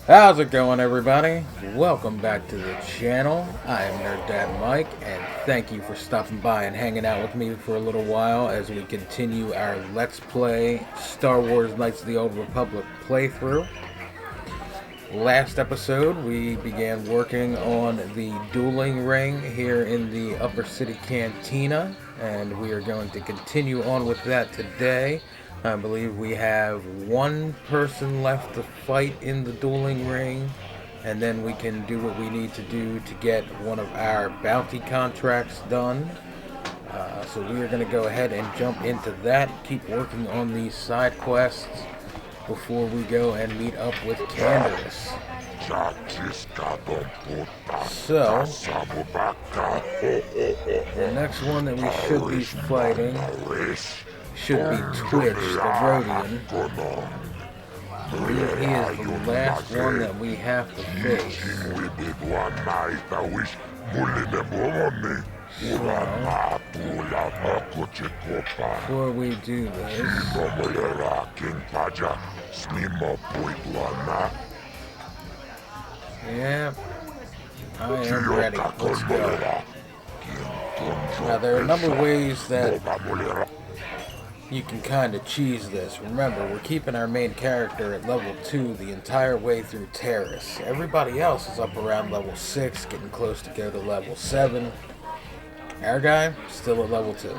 How's it going, everybody? Welcome back to the channel. I am Nerd Dad Mike, and thank you for stopping by and hanging out with me for a little while as we continue our Let's Play Star Wars Knights of the Old Republic playthrough. Last episode, we began working on the Dueling Ring here in the Upper City Cantina, and we are going to continue on with that today. I believe we have one person left to fight in the Dueling Ring, and then we can do what we need to do to get one of our bounty contracts done. So we are going to go ahead and jump into that, keep working on these side quests before we go and meet up with Taris. So, the next one that we should be fighting should be Twitch, the Rhodian. I believe he is the last one that we have to face. So, before we do this, yeah, I am ready. Let's go. Now, there are a number of ways that you can kind of cheese this. Remember, we're keeping our main character at level 2 the entire way through Taris. Everybody else is up around level 6, getting close to go to level 7. Our guy, still at level 2.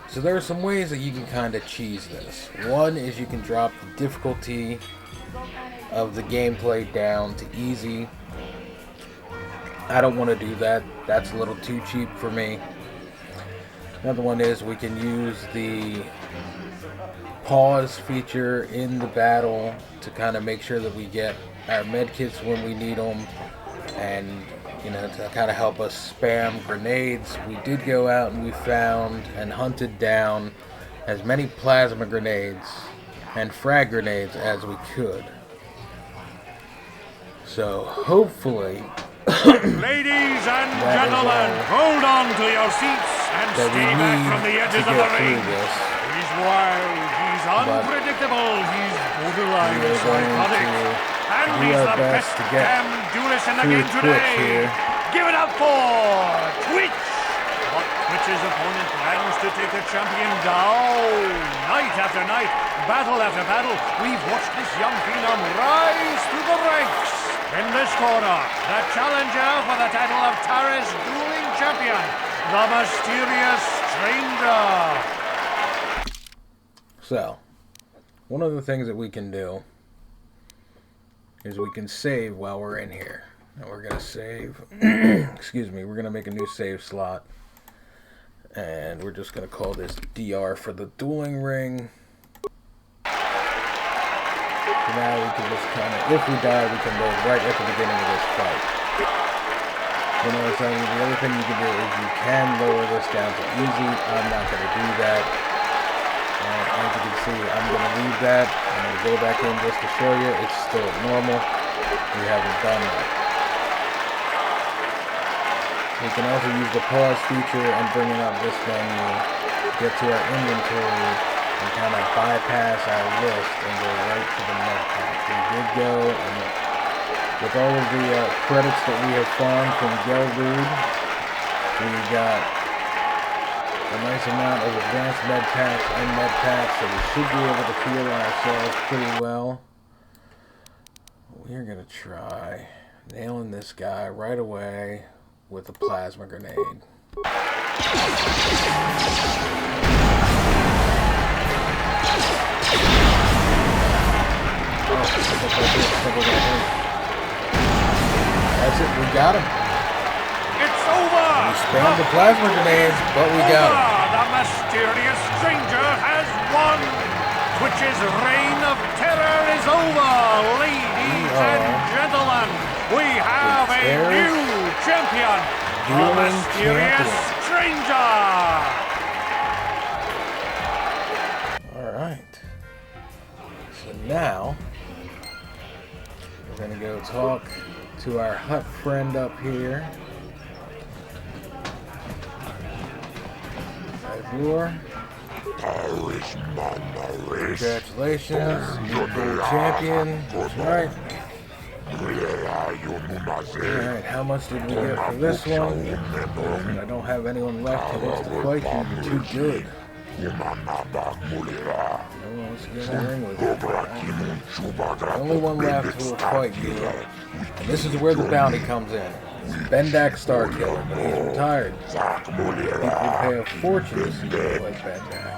So there are some ways that you can kind of cheese this. One is you can drop the difficulty of the gameplay down to easy. I don't want to do that. That's a little too cheap for me. Another one is we can use the pause feature in the battle to kind of make sure that we get our medkits when we need them, and to kind of help us spam grenades. We did go out and we found and hunted down as many plasma grenades and frag grenades as we could. So hopefully, ladies and gentlemen, hold on to your seats and stay back from the edges of the ring. He's wild, he's unpredictable, he's borderline psychotic, and he's the best damn duelist in the game today. Give it up for Twitch! But Twitch's opponent plans to take the champion down night after night, battle after battle. We've watched this young phenom rise through the ranks. In this corner, the challenger for the title of Taris Dueling Champion, the mysterious stranger. So, one of the things that we can do is we can save while we're in here. And we're going to save, excuse me, we're going to make a new save slot. And we're just going to call this DR for the Dueling Ring. So now we can just kind of, if we die, we can load right at the beginning of this fight. So the other thing you can do is you can lower this down to easy. I'm not going to do that. And as you can see, I'm going to leave that. I'm going to go back in just to show you. It's still normal. We haven't done that. We can also use the pause feature and bringing up this menu to get to our inventory and kind of bypass our list and go right to the med pack. We did go, and with all of the credits that we have farmed from Gelrude, we got a nice amount of advanced med packs and med packs, so we should be able to heal ourselves pretty well. We're going to try nailing this guy right away with a plasma grenade. That's it, we got him. It's over! We spammed the plasma grenades, but we got him. The mysterious stranger has won! Twitch's reign of terror is over, ladies and gentlemen! We have a new champion! The mysterious stranger! Alright. So now, we're going to go talk to our hut friend up here. Azure. Congratulations, new champion. That's right. Alright, how much did we get for this one? And I don't have anyone left who wants to fight you. You're too good. No one wants to get in the ring with you. The only one left who will fight you. And this is where the bounty comes in. Bendak Star Killer, but he's retired. People pay a fortune to see you like Bendak.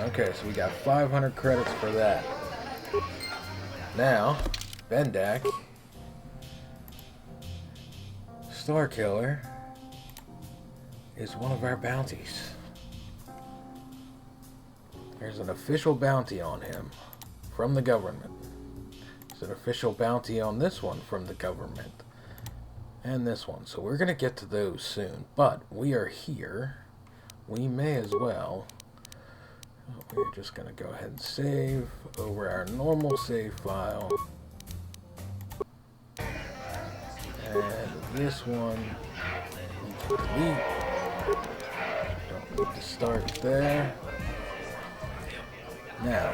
Okay, so we got 500 credits for that. Now, Bendak Star Killer is one of our bounties. There's an official bounty on him from the government. There's an official bounty on this one from the government. And this one. So we're going to get to those soon. But we are here. We may as well. We're just going to go ahead and save over our normal save file. And this one, we can delete. Don't need to start there. Now,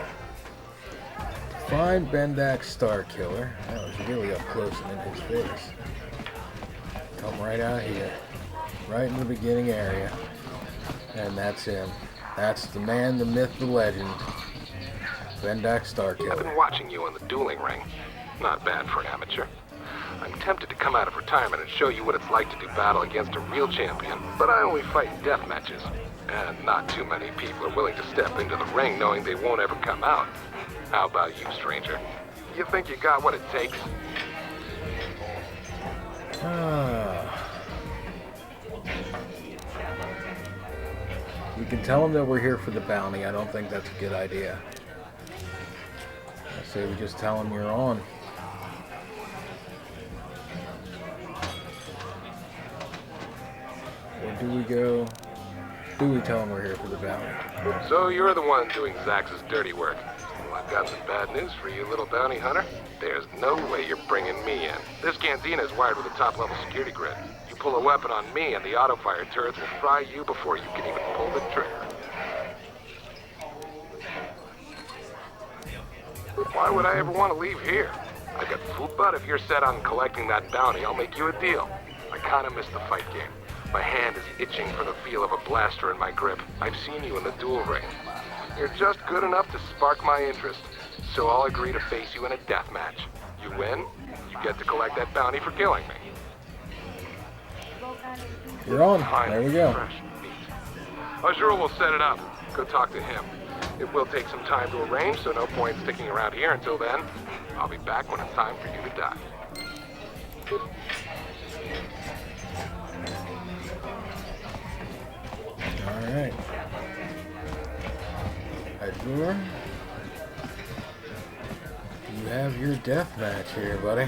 find Bendak Star Killer. That was really up close and in his face. Come right out here. Right in the beginning area. And that's him. That's the man, the myth, the legend. Bendak Star Killer. I've been watching you on the Dueling Ring. Not bad for an amateur. I'm tempted to come out of retirement and show you what it's like to do battle against a real champion, but I only fight in death matches. And not too many people are willing to step into the ring knowing they won't ever come out. How about you, stranger? You think you got what it takes? We can tell him that we're here for the bounty. I don't think that's a good idea. I say we just tell him you're on. Or do we go... Do we tell him we're here for the bounty? So you're the one doing Zax's dirty work. Well, I've got some bad news for you, little bounty hunter. There's no way you're bringing me in. This cantina is wired with a top-level security grid. You pull a weapon on me and the auto-fire turrets will fry you before you can even pull the trigger. Why would I ever want to leave here? I got food, but if you're set on collecting that bounty, I'll make you a deal. I kind of miss the fight game. My hand is itching for the feel of a blaster in my grip. I've seen you in the duel ring. You're just good enough to spark my interest, so I'll agree to face you in a death match. You win, you get to collect that bounty for killing me. You're on. There we go. Azure will set it up. Go talk to him. It will take some time to arrange, so no point sticking around here until then. I'll be back when it's time for you to die. Alright. Azure, you have your death match here, buddy.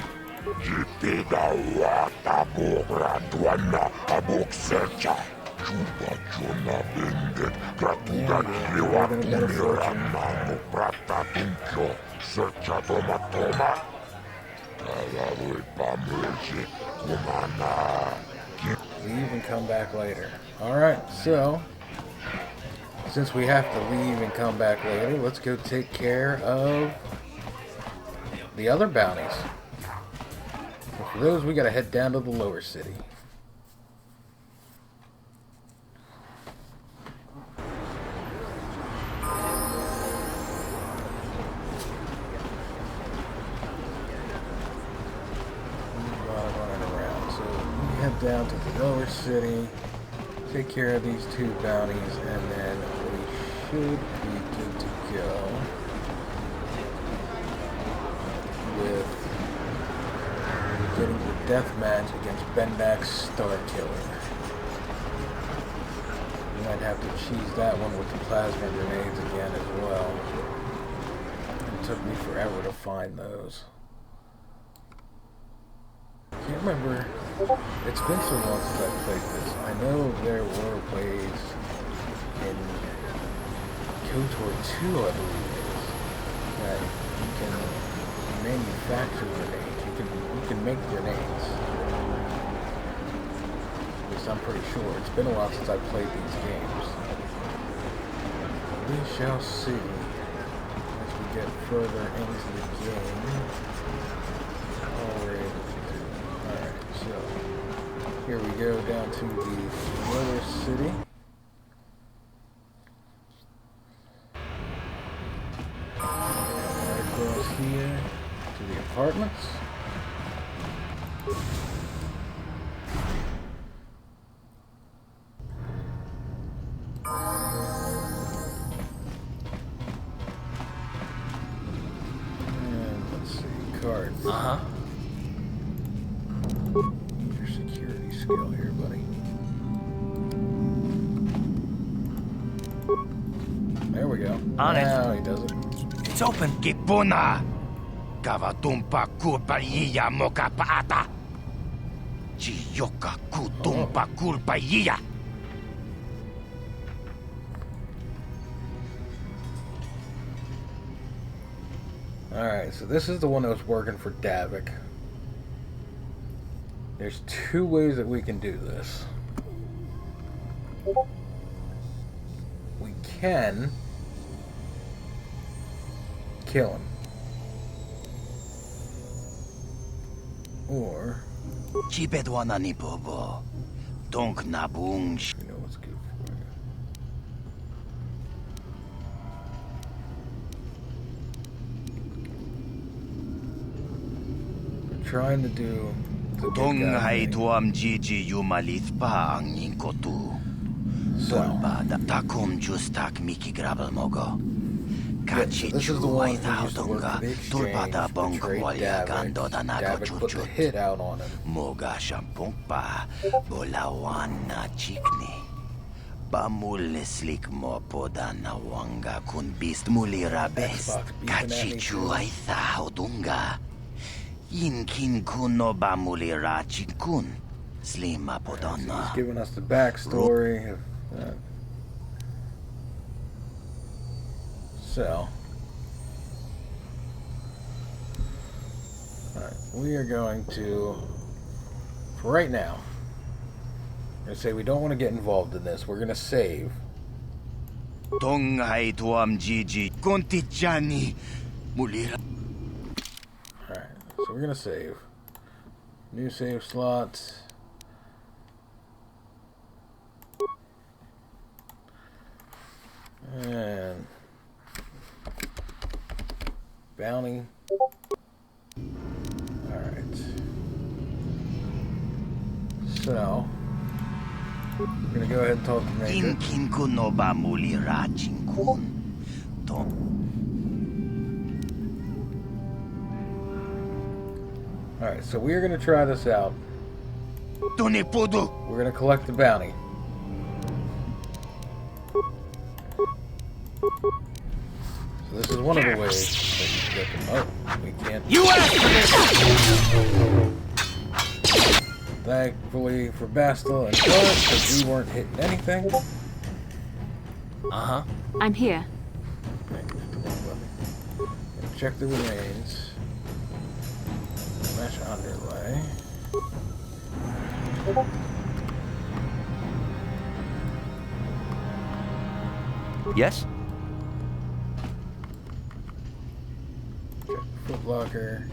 Leave and come back later. Alright, so since we have to leave and come back later, let's go take care of the other bounties. So for those, we gotta head down to the lower city. Down to the lower city, take care of these two bounties, and then we should be good to go with getting the death match against Bendak Star Killer. We might have to cheese that one with the plasma grenades again as well. It took me forever to find those. I can't remember. It's been so long since I played this. I know there were ways in KotOR 2, I believe it is, that you can manufacture grenades. You can make grenades. At least I'm pretty sure. It's been a while since I played these games. We shall see as we get further into the game. All we're able to do. Alright, so here we go down to the weather city. Right across here to the apartments. Uh-huh. Your security skill here, buddy. There we go. On it. Now he does it. It's open. Kipuna! Kavatumpa kulpaiya moka paata! Chiyoka kutumpa kulpaiya! Alright, so this is the one that was working for Davik. There's two ways that we can do this. We can kill him. Or Chipedwana ni bobo. Donk nabung. you know what's good for you. We're trying to do the good Dong guy hai thing. tuam Gigi yumalit pa ang inkotu. So, Tulpada takum justak miki grabel mogo. yeah, so this is the one who used to work Tulpada for the exchange, bong betrayed kwalya gando Davik. danako Davik put the chuchut. hit out on him. Moga shampong pa, bolawan na chikni. Pamuleslik mo poda na wanga kun bist muli rabes. Xbox beeping at me Kachichu too. ay thaudunga. Inkin kuno ba muli rachikun. Slima He's podona. giving us the backstory of that. So, alright, we are going to, for right now, we're going to say we don't want to get involved in this. We're going to save. Tong hai tuam Gigi. Konti chani. Muli Alright, so we're going to save. New save slots. And bounty. Alright. So, we're gonna go ahead and talk to Major. Inkin kuno ba muli rachikun. Tong Alright, so we're gonna try this out. Tunipudu. We're gonna collect the bounty. So this is one of the ways that you can get them. Oh, we can't. You asked for this! Thankfully for Bastel and Taris, because we weren't hitting anything. Uh-huh. I'm here. Check the remains. Mesh underlay. Yes? Check foot locker.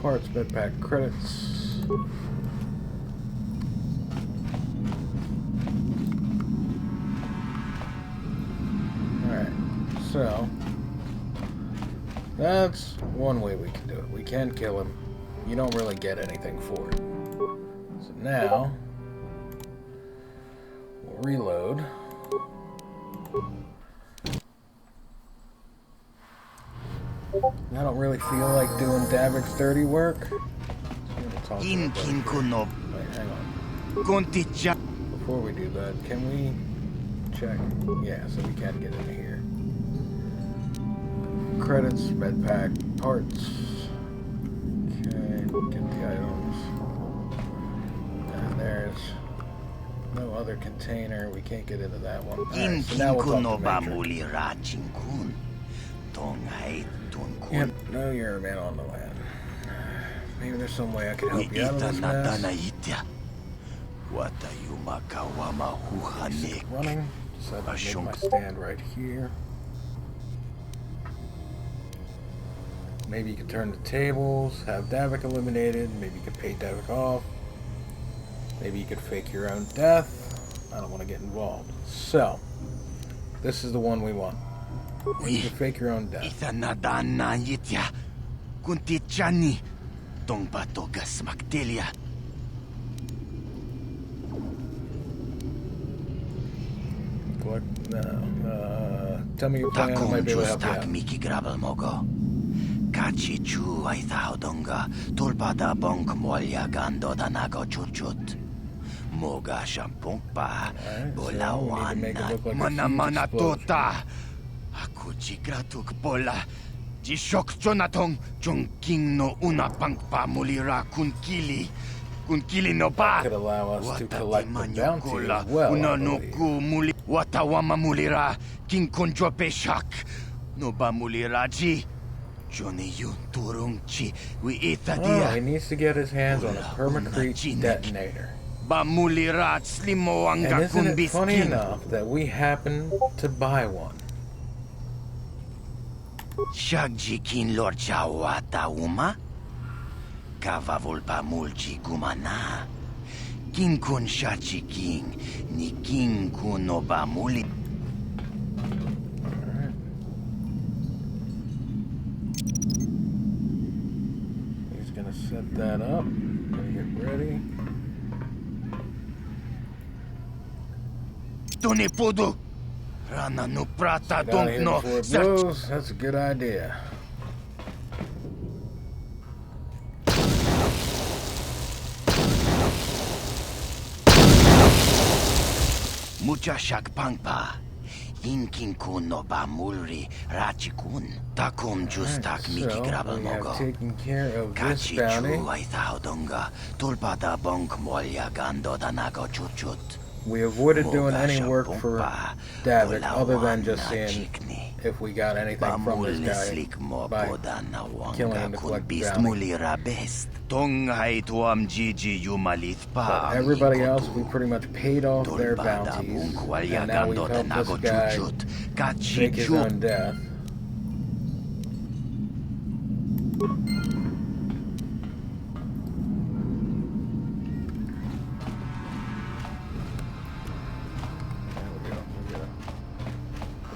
Parts, bed pack, credits. Alright, so that's one way we can do it. We can kill him. You don't really get anything for it. So now we'll reload. I don't really feel like doing Davik's dirty work. So I'm gonna talk to Inkin everybody here. kuno. Wait, hang on. Konti cha. Before we do that, can we check? Yeah, so we can get in here. Credits, med pack, parts. Okay, get the items. And there's no other container. We can't get into that one. Alright, so now Inkin we'll kuno talk ba to Major. muli rachikun. Tong hai tun kun. Yep, no, you're a man on the land. Maybe there's some way I can help you out of Ita this na mess. tana itya. Wata running. Decided to make my stand right here. Maybe you could turn the tables, have Davik eliminated. Maybe you could pay Davik off. Maybe you could fake your own death. I don't want to get involved. So, this is the one we want. You can fake your own death. Collect, no. Tell me your plan. I might be able to help you out. Kachichu ay thaudonga tulpada bonk molya gando danago chuchut. Moga shampong pa bolawan mana tota. Aku jigratuk bola. Jishok Jonathan Jongking no una pangpa mulira kunkili. Kunkili no ba. Could allow us to collect the bounty as well. Una no ku muli watawama mulira king konjope shak. No ba muliraji. Johnny Yun Turungchi, we eat that. Oh, he needs to get his hands on a permacrete detonator. And isn't it funny enough that we happen to buy one? Shagji kin lord chawata uma? Kavavulpa mulchi gumana. King kun shachi king, ni king kun obamuli. Set that up. Gonna get ready. Tony Pudu. Rana no prata Don't know. That's a good idea. Mucha shak pangpa. Inkin kun no ba mulri rachikun. Takum justak miki grabal mogo. Taking care of this bounty. We avoided doing any work for Davik other than just seeing if we got anything from this guy by killing him to collect the bounty. But everybody else, we pretty much paid off their bounties, and now we've helped this guy fake his own death.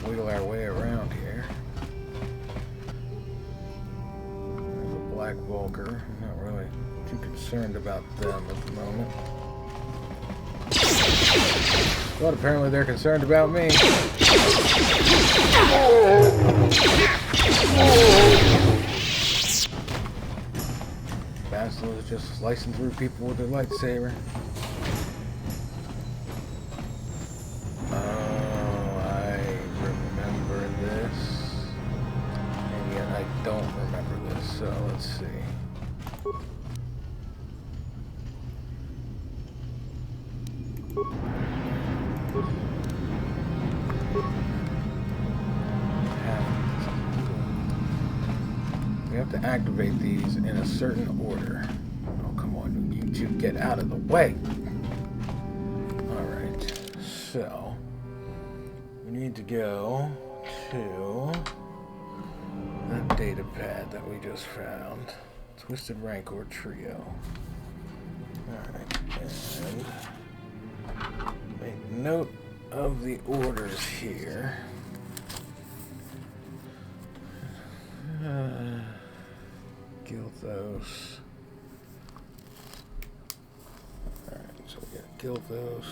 Wiggle our way around here. There's a black Volker. I'm not really too concerned about them at the moment. But apparently they're concerned about me. Basil is just slicing through people with their lightsaber. So let's see. We have to activate these in a certain order. Oh, come on, you two get out of the way. Alright, so we need to go to that data pad that we just found. Twisted Rancor Trio. Alright, and make note of the orders here. Gilthos. Alright, so we got Gilthos.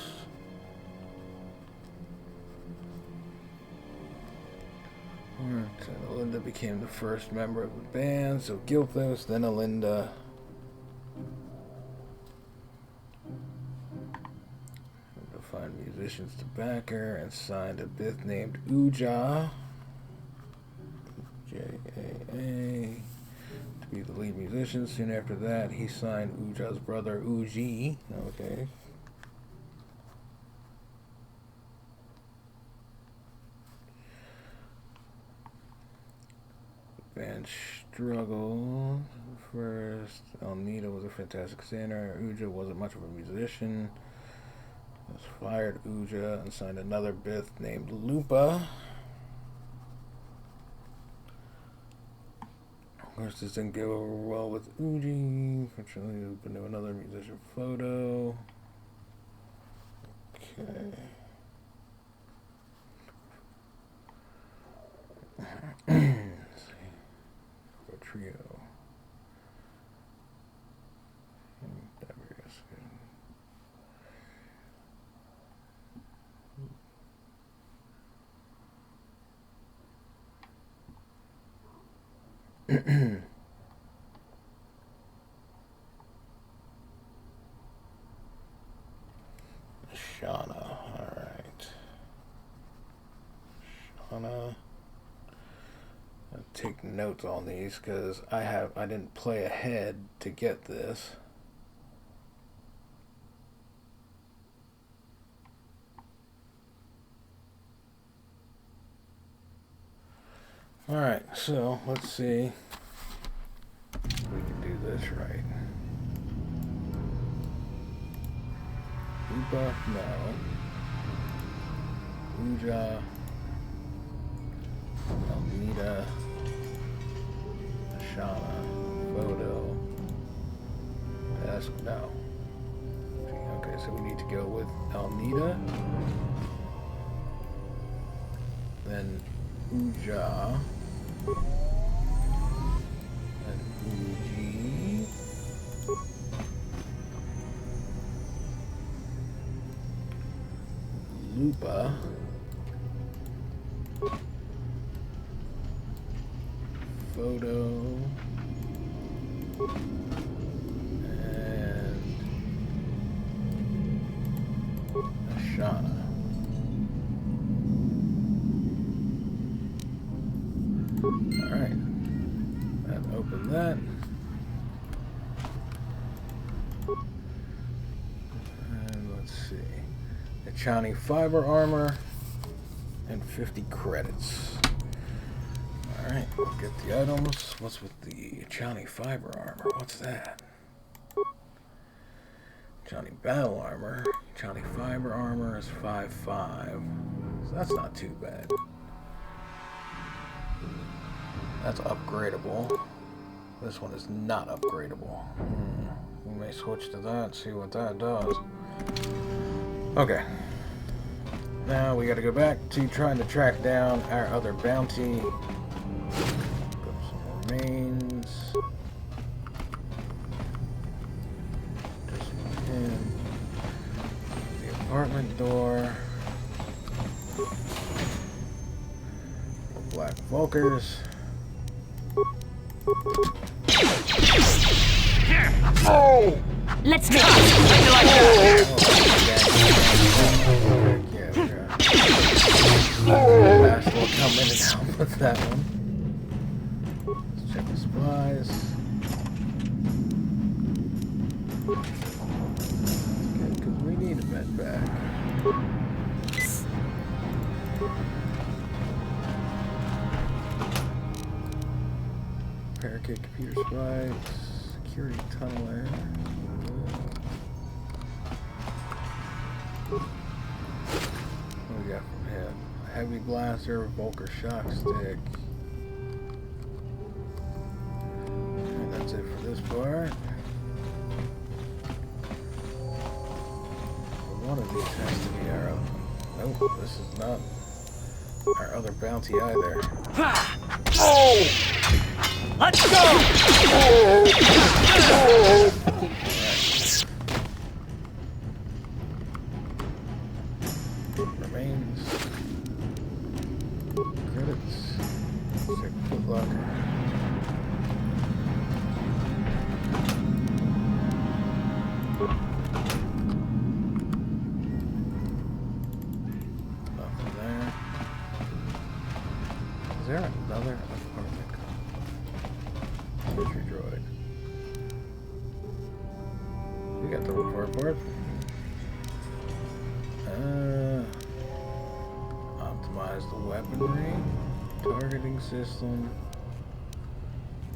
So Alinda became the first member of the band, so Gilthos, then Alinda. To find musicians to back her and signed a bith named Uja. J-A-A. To be the lead musician. Soon after that, he signed Uja's brother Uji. Okay. Band struggled first. Alnita was a fantastic singer. Uja wasn't much of a musician. Fired Uja and signed another Bith named Lupa. Of course, this didn't go over well with Uji. Fortunately, we've been to another musician photo. Okay. Let's see. For trio. Shauna, alright. Shauna. I'll take notes on these because I didn't play ahead to get this. Alright, so let's see if we can do this right. Uba, no. Uja, Almeida, Shauna, Photo, Ask, no. Okay, so we need to go with Almeida, then Uja, and Uji, Lupa, Photo, and Ashana. Alright, and open that. And let's see. Achani fiber armor and 50 credits. Alright, we'll get the items. What's with the Achani fiber armor? What's that? Achani battle armor. Achani fiber armor is 5.5. So that's not too bad. That's upgradable. This one is not upgradable. We may switch to that, see what that does. Okay. Now we gotta go back to trying to track down our other bounty. Got some remains. Just in the apartment door. Black Volkers. Oh! Let's make it like that. Fast will come in and out with that one. Let's check the supplies. Good, because we need a med bag. Repair kit, computer supplies, security tunneler. What do we got from him? Heavy blaster, Volker shock stick. And that's it for this part. One of these has to be our own. Nope, this is not our other bounty either. Oh! Let's go! Remains. Credits. Check Foot Locker. Nothing there. Is there another apartment? Entry droid. We got the report. Optimize the weaponry, targeting system.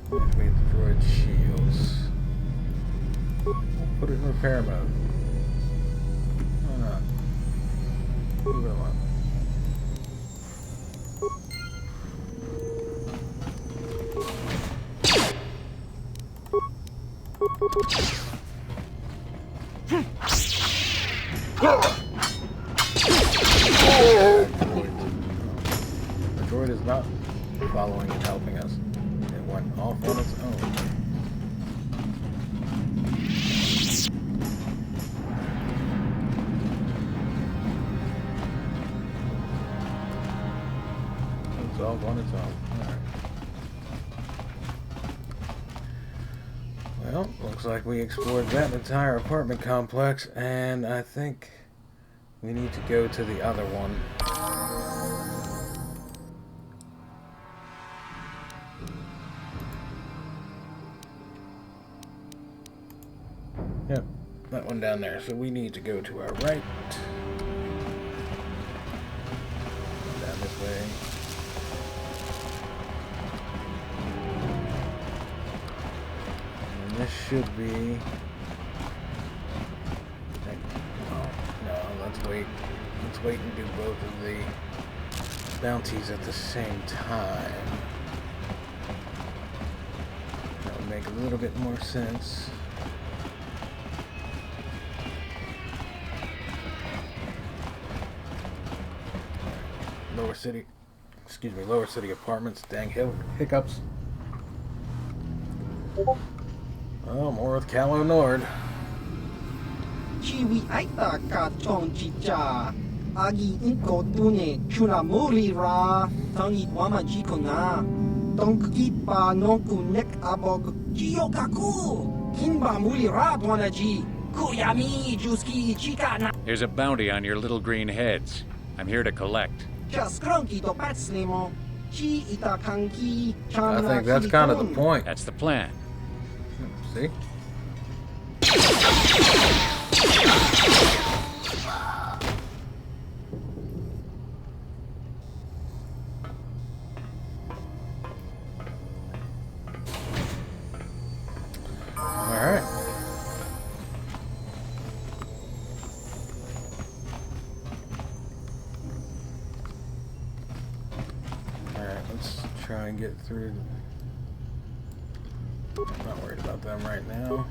Activate the droid shields. We'll put it in repair mode. Why not? Move it along. The droid is not following and helping us. It went off on its own. It's off on its own. Alright. Well, looks like we explored that entire apartment complex, and I think we need to go to the other one. Yep, that one down there. So we need to go to our right. Down this way. And this should be... Oh, no, let's wait. Let's wait and do both of the bounties at the same time. That would make a little bit more sense. Lower City Apartments. Dang hiccups. Oh, more with Calo Nord. Chiwi aita ka chong chicha. Agi inko tune chuna muri ra. Tangi wama jikona. Donki pa nonku nek abog. Jiyokaku. Kinba muri ra dwanaji. Kuyami juski chikana. There's a bounty on your little green heads. I'm here to collect. I think that's kind of the point. That's the plan. See? Try and get through. I'm not worried about them right now.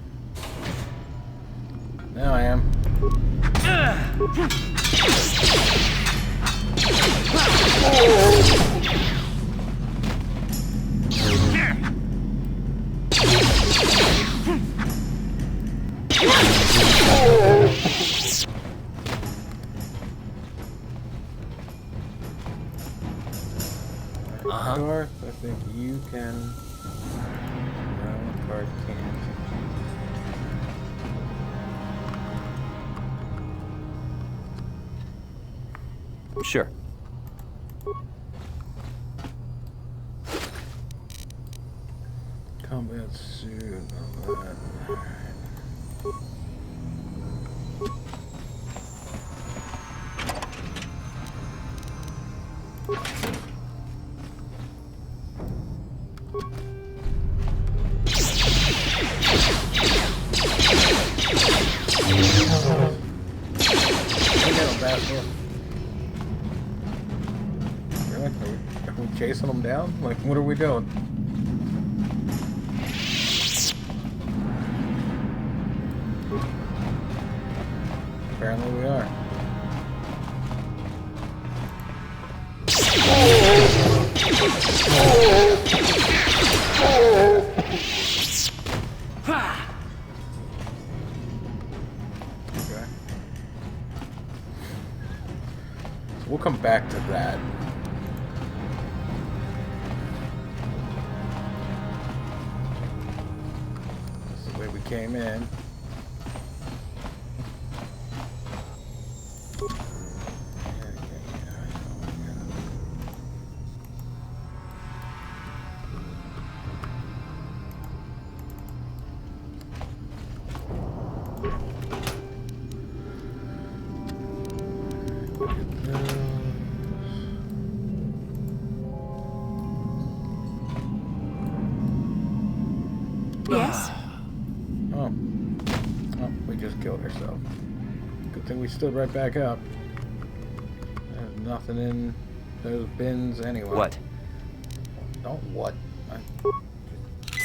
Now I am. Garth, I think you can. No, Garth can't. Sure. Combat suit, all that. Are we chasing them down? Like, what are we doing? Apparently we are. Okay. So we'll come back to that. This is the way we came in. Yes? Oh, we just killed ourselves. Good thing we stood right back up. nothing in those bins anyway. What? Don't what?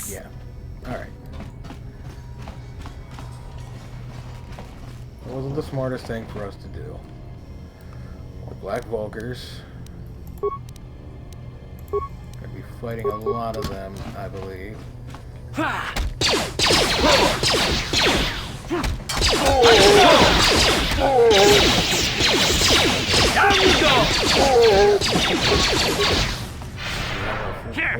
Yeah. Alright. It wasn't the smartest thing for us to do. More Black Vulkars. Gonna be fighting a lot of them, I believe. Down you go! Here!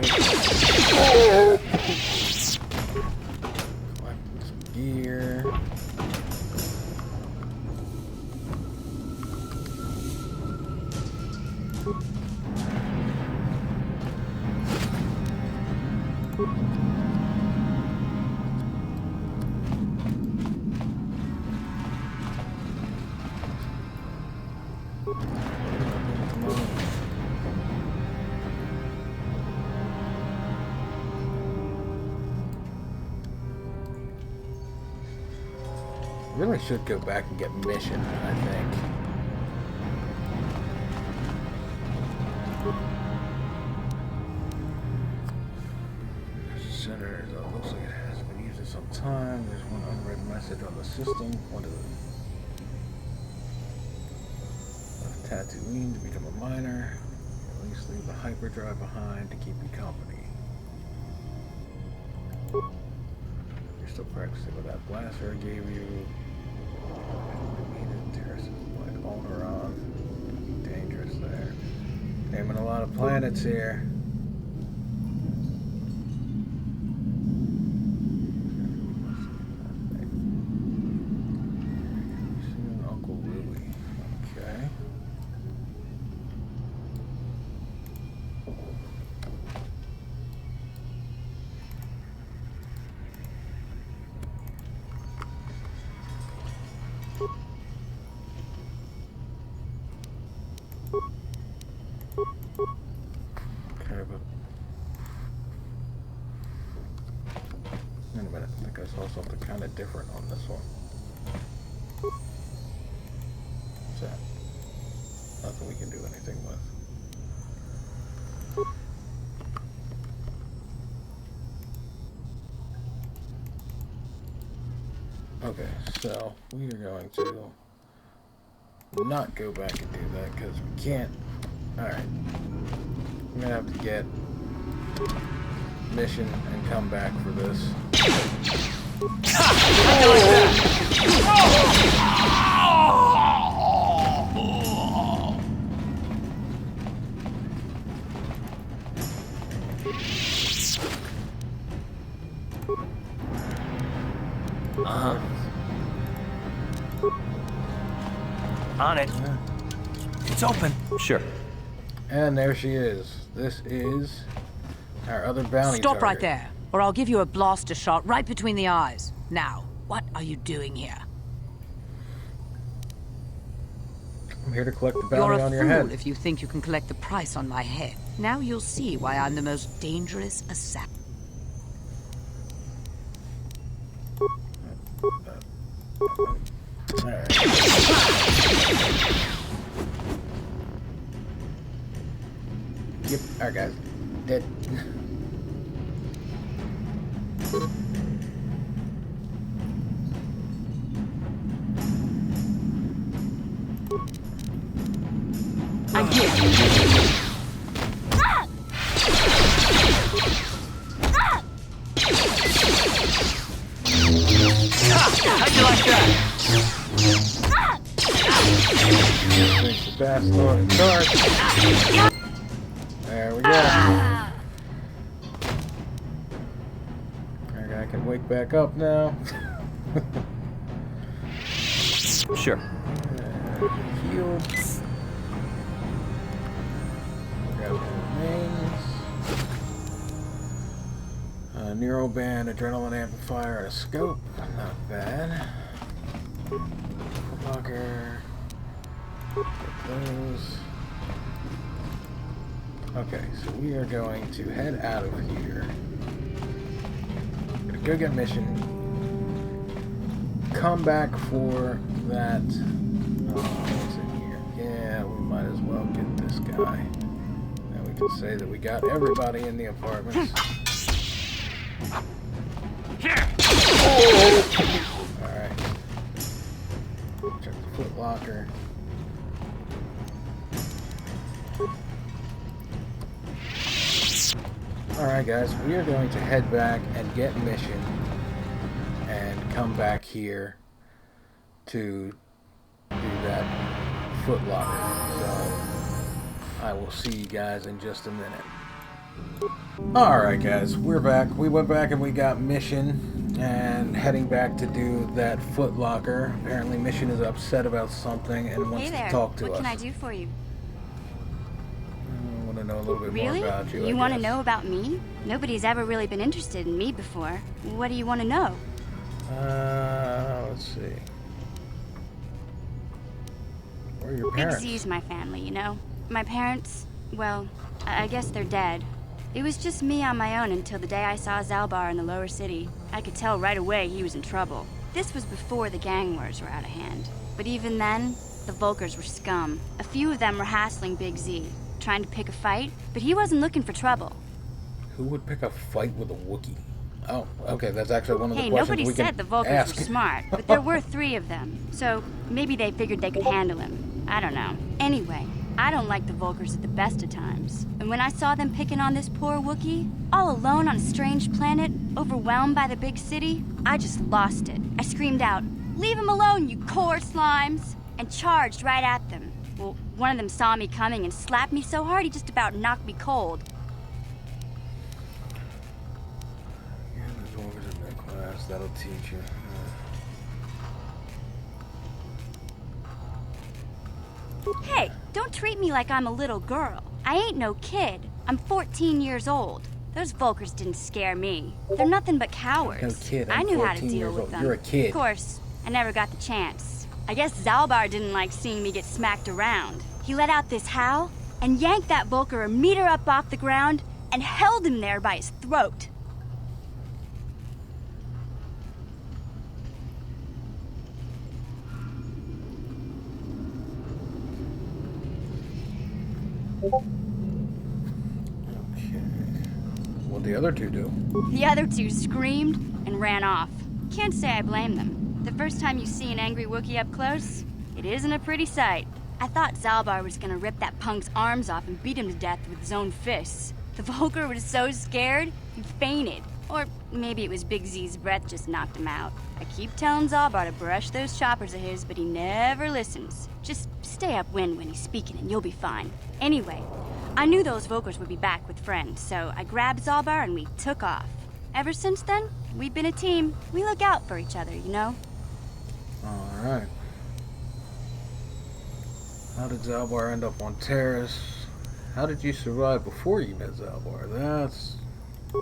Collect some gear. Really should go back and get Mission, I think. Center, it looks like it has been used at some time. There's one unread message on the system. What is it? Left Tatooine to become a miner. At least leave the hyperdrive behind to keep you company. You're still practicing with that blaster I gave you. Taris is like Alderaan. Dangerous there. Naming a lot of planets here. Uncle Louie. Okay. Okay, but wait a minute, I think I saw something kind of different on this one. What's that? Nothing we can do anything with. Okay, so we are going to not go back and do that because we can't. Alright. I'm gonna have to get Mission and come back for this. On it. Yeah. It's open. Sure. And there she is. This is our other bounty Stop right target. there, or I'll give you a blaster shot right between the eyes. Now, what are you doing here? I'm here to collect the You're bounty a on your fool head. if you think you can collect the price on my head. Now you'll see why I'm the most dangerous assassin. Alright. Yep, our guy's dead. I'm here. How'd you like that? Thanks to fast loading charge. There we go. Our guy can wake back up now. Sure. Healed. Grab the remains. Neuroband, adrenaline amplifier, and a scope. Not bad. Logger. Get those. Okay, so we are going to head out of here. Gonna go get Mission. Come back for that. What's in here? Yeah, we might as well. well get this guy. And we can say that we got everybody in the apartments. Alright. Check the foot locker. Alright guys, we are going to head back and get Mission and come back here to do that foot locker. So I will see you guys in just a minute. Alright guys, we're back. We went back and we got Mission and heading back to do that foot locker. Apparently Mission is upset about something and wants to talk to us. What can I do for you? I want to know a little bit more Really? about you. You want to know about me? Nobody's ever really been interested in me before. What do you want to know? Let's see. Where are your parents? Big Z's my family, you know? My parents, well, I guess they're dead. It was just me on my own until the day I saw Zalbar in the lower city. I could tell right away he was in trouble. This was before the gang wars were out of hand. But even then, the Volkers were scum. A few of them were hassling Big Z, trying to pick a fight, but he wasn't looking for trouble. Who would pick a fight with a Wookiee? Oh, okay, that's actually one of the Hey, questions nobody we said can the Volkers ask. were smart, but there were 3 of them. So maybe they figured they could handle him. I don't know. Anyway, I don't like the Volkers at the best of times. And when I saw them picking on this poor Wookiee, all alone on a strange planet, overwhelmed by the big city, I just lost it. I screamed out, "Leave him alone, you KotOR slimes!" and charged right at them. Well, one of them saw me coming and slapped me so hard he just about knocked me cold. Yeah, there's Volkers in that class. That'll teach you. Hey, don't treat me like I'm a little girl. I ain't no kid. I'm 14 years old. Those Volkers didn't scare me. They're nothing but cowards. No kid, I I'm knew how to 14 deal years with old. them. You're a kid. Of course, I never got the chance. I guess Zalbar didn't like seeing me get smacked around. He let out this howl and yanked that Volker a meter up off the ground and held him there by his throat. Okay. What'd the other 2 do? The other 2 screamed and ran off. Can't say I blame them. The first time you see an angry Wookiee up close, it isn't a pretty sight. I thought Zalbar was gonna rip that punk's arms off and beat him to death with his own fists. The Volker was so scared, he fainted. Or maybe it was Big Z's breath just knocked him out. I keep telling Zalbar to brush those choppers of his, but he never listens. Just stay upwind when he's speaking and you'll be fine. Anyway, I knew those Volkers would be back with friends, so I grabbed Zalbar and we took off. Ever since then, we've been a team. We look out for each other, you know? Alright. How did Zalbar end up on Taris? How did you survive before you met Zalbar? That's...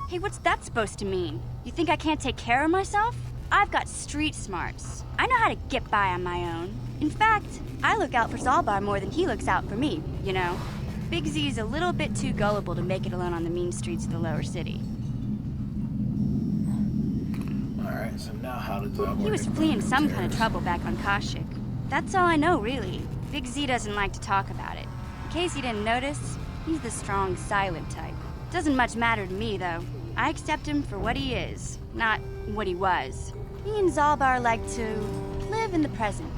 Hey, what's that supposed to mean? You think I can't take care of myself? I've got street smarts. I know how to get by on my own. In fact, I look out for Zalbar more than he looks out for me, you know? Big Z's a little bit too gullible to make it alone on the mean streets of the lower city. Alright, so now how did Zalbar... He was fleeing some kind of trouble back on Kashyyyk. That's all I know, really. Big Z doesn't like to talk about it. In case you didn't notice, he's the strong, silent type. Doesn't much matter to me, though. I accept him for what he is, not what he was. Me and Zalbar like to live in the present.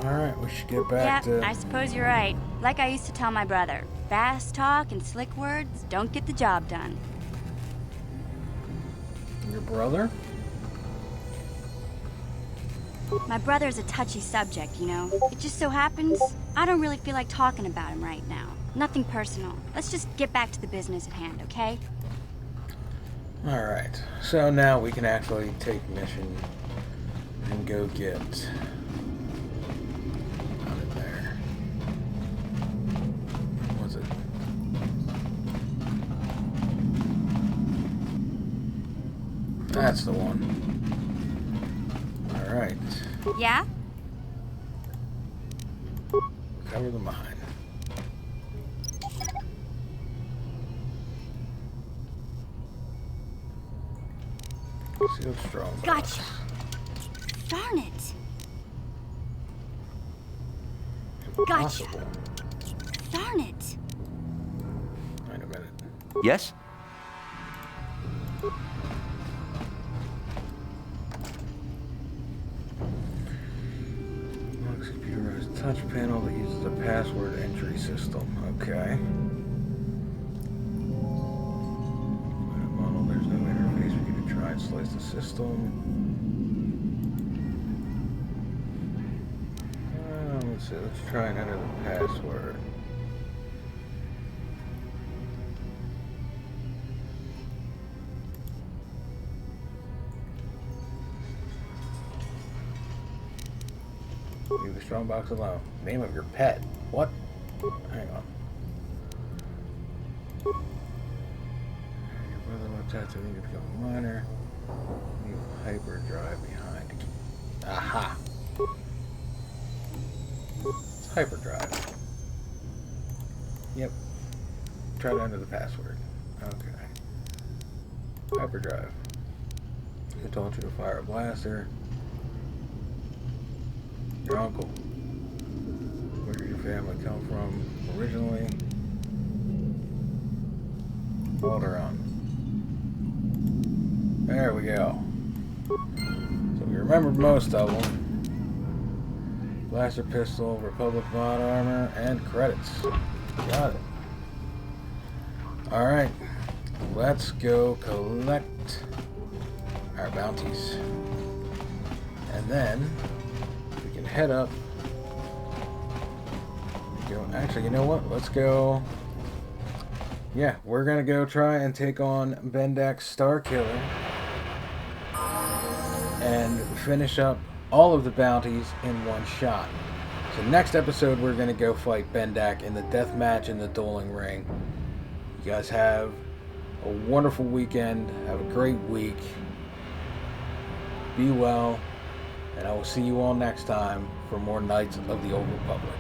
Alright, we should get back to... Yeah, I suppose you're right. Like I used to tell my brother, fast talk and slick words don't get the job done. Your brother? My brother's a touchy subject, you know. It just so happens, I don't really feel like talking about him right now. Nothing personal. Let's just get back to the business at hand, okay? Alright, so now we can actually take Mission and go get... out of there. What was it? That's the one. Alright. Yeah? Cover the mine. Sealed strong box. Gotcha. Darn it. Gotcha. possible. Darn it. Wait a minute. Yes? Lux computerized touch panel that uses a password entry system. Okay. Model, there's no interface for you to try and slice the system. Let's see, let's try and enter the password. Leave the strong box alone. Name of your pet. What? Hang on. Your brother looks after you to become a minor. Leave hyperdrive behind. Aha! It's hyperdrive. Yep. Try to enter the password. Okay. Hyperdrive. Who told you to fire a blaster? Your uncle. Where did your family come from originally? Alderaan. There we go. So we remembered most of them. Blaster pistol, Republic mod armor, and credits. Got it. Alright. Let's go collect our bounties. And then we can head up. Actually, you know what? Let's go. Yeah, we're gonna go try and take on Bendak's Star Killer and finish up all of the bounties in one shot. So next episode, we're gonna go fight Bendak in the death match in the Dueling Ring. You guys have a wonderful weekend. Have a great week. Be well, and I will see you all next time for more Knights of the Old Republic.